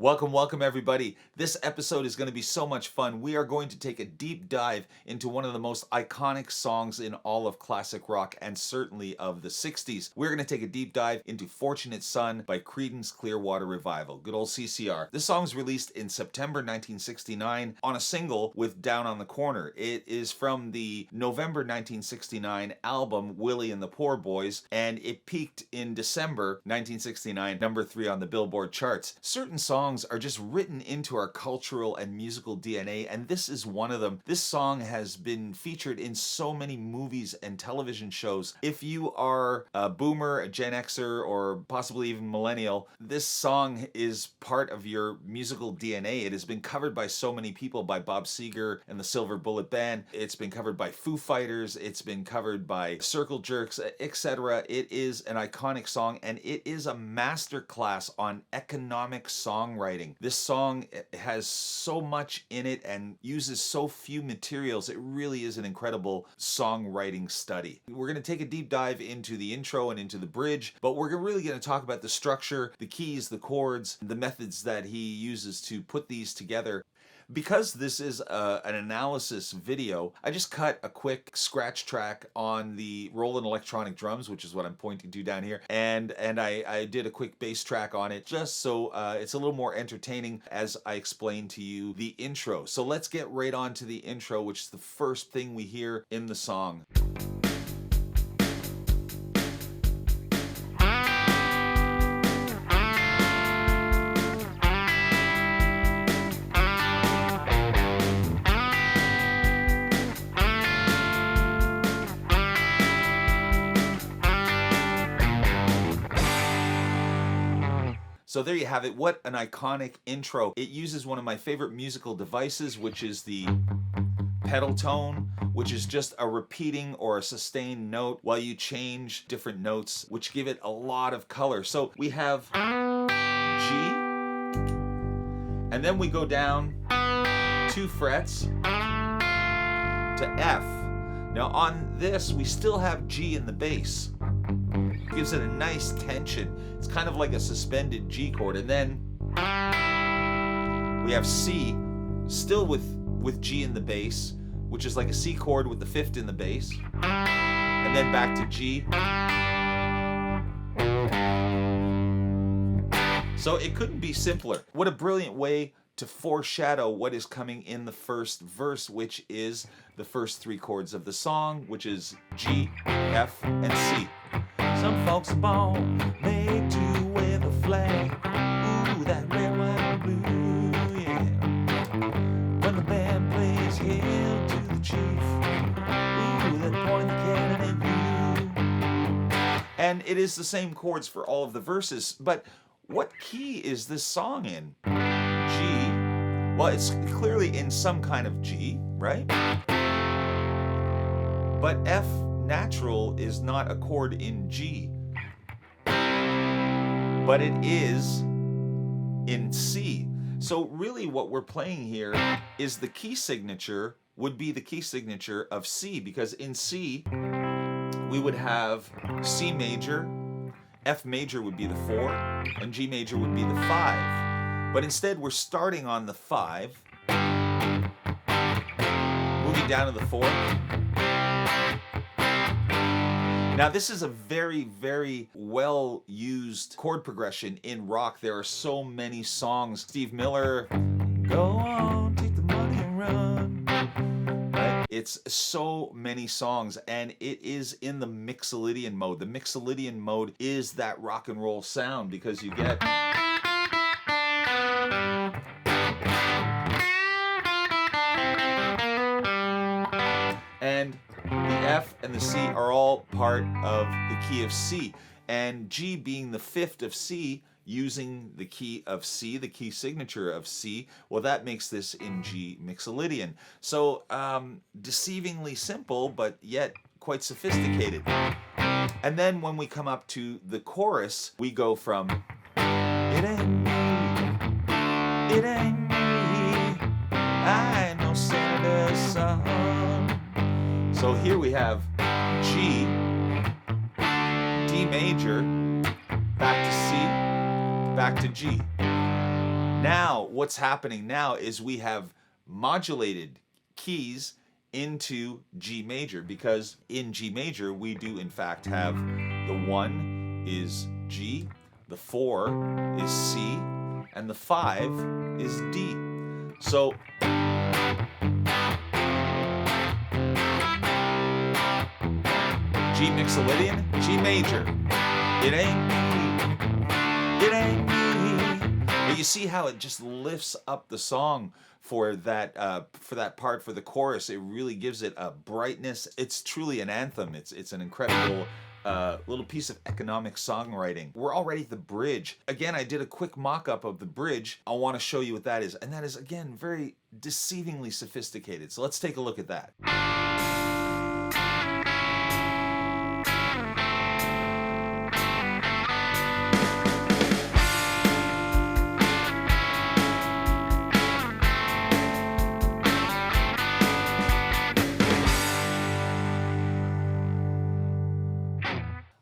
Welcome everybody. This episode is going to be so much fun. We are going to take a deep dive into one of the most iconic songs in all of classic rock and certainly of the 60s. We're going to take a deep dive into Fortunate Son by Creedence Clearwater Revival. Good old CCR. This song's released in September 1969 on a single with Down on the Corner. It is from the November 1969 album Willie and the Poor Boys, and it peaked in December 1969, number 3 on the Billboard charts. Certain songs are just written into our cultural and musical DNA, and this is one of them. This song has been featured in so many movies and television shows. If you are a boomer, a Gen Xer, or possibly even millennial, this song is part of your musical DNA. It has been covered by so many people, by Bob Seger and the Silver Bullet Band. It's been covered by Foo Fighters. It's been covered by Circle Jerks, etc. It is an iconic song, and it is a masterclass on economic songwriting. This song has so much in it and uses so few materials. It really is an incredible songwriting study. We're going to take a deep dive into the intro and into the bridge, but we're really going to talk about the structure, the keys, the chords, the methods that he uses to put these together. Because this is an analysis video, I just cut a quick scratch track on the Roland electronic drums, which is what I'm pointing to down here, and I did a quick bass track on it just so it's a little more entertaining as I explain to you the intro. So let's get right on to the intro, which is the first thing we hear in the song. So there you have it. What an iconic intro. It uses one of my favorite musical devices, which is the pedal tone, which is just a repeating or a sustained note while you change different notes, which give it a lot of color. So we have G, and then we go down 2 frets to F. Now on this, we still have G in the bass. Gives it a nice tension. It's kind of like a suspended G chord. And then we have C, still with G in the bass, which is like a C chord with the 5th in the bass. And then back to G. So it couldn't be simpler. What a brilliant way to foreshadow what is coming in the first verse, which is the first 3 chords of the song, which is G, F, and C. Some folks are born made to wear the flag. Ooh, that red, white, and blue, yeah. When the band plays Hail to the Chief, ooh, they're pointing the cannon at you. And it is the same chords for all of the verses, but what key is this song in? G. Well, it's clearly in some kind of G, right? But F natural is not a chord in G, but it is in C. So really what we're playing here is the key signature would be the key signature of C, because in C we would have C major, F major would be the 4, and G major would be the 5. But instead we're starting on the 5, moving down to the 4. Now this is a very, very well used chord progression in rock. There are so many songs. Steve Miller, go on, take the money and run. Right? It's so many songs, and it is in the Mixolydian mode. The Mixolydian mode is that rock and roll sound, because you get and the F and the C are all part of the key of C. And G being the 5th of C, using the key of C, the key signature of C, well, that makes this in G Mixolydian. So deceivingly simple, but yet quite sophisticated. And then when we come up to the chorus, we go from it ain't me, it ain't me, I ain't no senator's son. So here we have G, D major, back to C, back to G. Now, what's happening now is we have modulated keys into G major, because in G major we do in fact have the 1 is G, the 4 is C, and the 5 is D. So G mixolydian, G major. It ain't me, it ain't me. But you see how it just lifts up the song for that part, for the chorus. It really gives it a brightness. It's truly an anthem. It's an incredible little piece of economic songwriting. We're already at the bridge. Again, I did a quick mock-up of the bridge. I want to show you what that is. And that is, again, very deceivingly sophisticated. So let's take a look at that.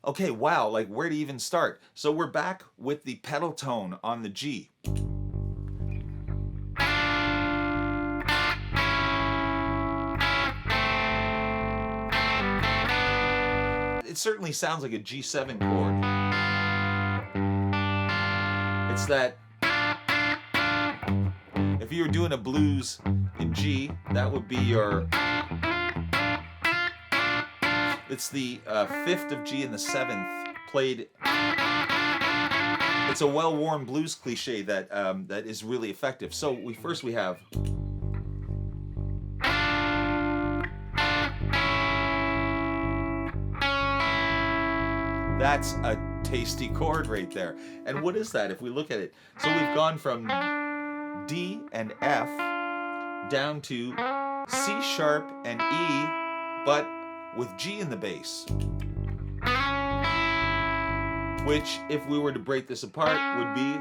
Okay, wow, like where to even start? So we're back with the pedal tone on the G. It certainly sounds like a G7 chord. It's that, if you were doing a blues in G, that would be your, it's the 5th of G and the 7th played. It's a well-worn blues cliche that that is really effective. So we have that's a tasty chord right there. And what is that if we look at it? So we've gone from D and F down to C sharp and E, but with G in the bass, which, if we were to break this apart, would be,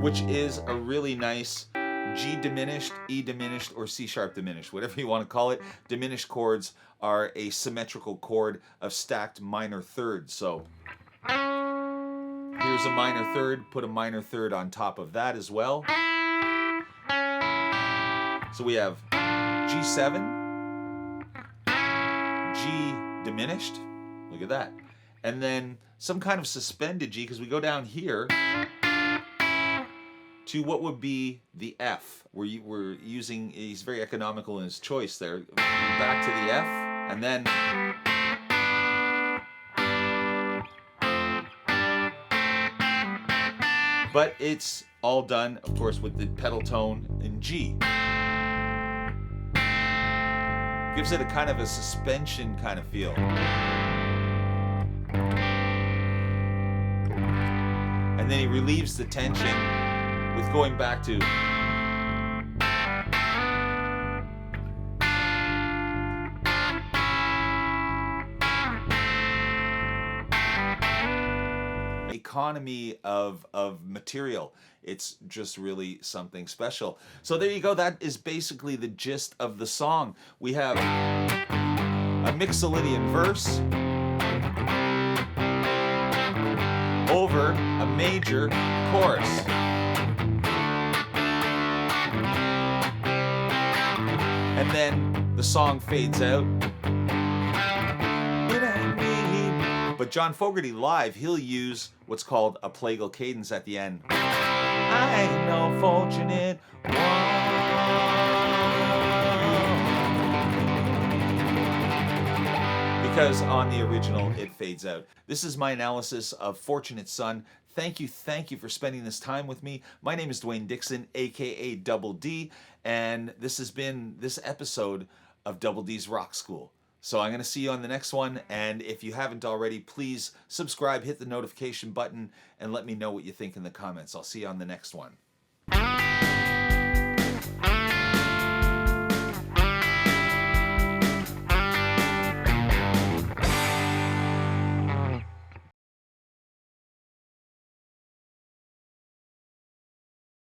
which is a really nice G diminished, E diminished, or C sharp diminished, whatever you want to call it. Diminished chords are a symmetrical chord of stacked minor thirds. So here's a minor third, put a minor third on top of that as well. So we have G7, G diminished, look at that, and then some kind of suspended G, because we go down here to what would be the F. We're using, he's very economical in his choice there, back to the F, and then but it's all done, of course, with the pedal tone in G. Gives it a kind of a suspension kind of feel. And then he relieves the tension with going back to. Economy of material. It's just really something special. So there you go. That is basically the gist of the song. We have a mixolydian verse over a major chorus. And then the song fades out. But John Fogerty live, he'll use what's called a plagal cadence at the end. I ain't no fortunate one. Because on the original, it fades out. This is my analysis of Fortunate Son. Thank you for spending this time with me. My name is Dwayne Dixon, aka Double D, and this has been this episode of Double D's Rock School. So I'm going to see you on the next one, and if you haven't already, please subscribe, hit the notification button, and let me know what you think in the comments. I'll see you on the next one.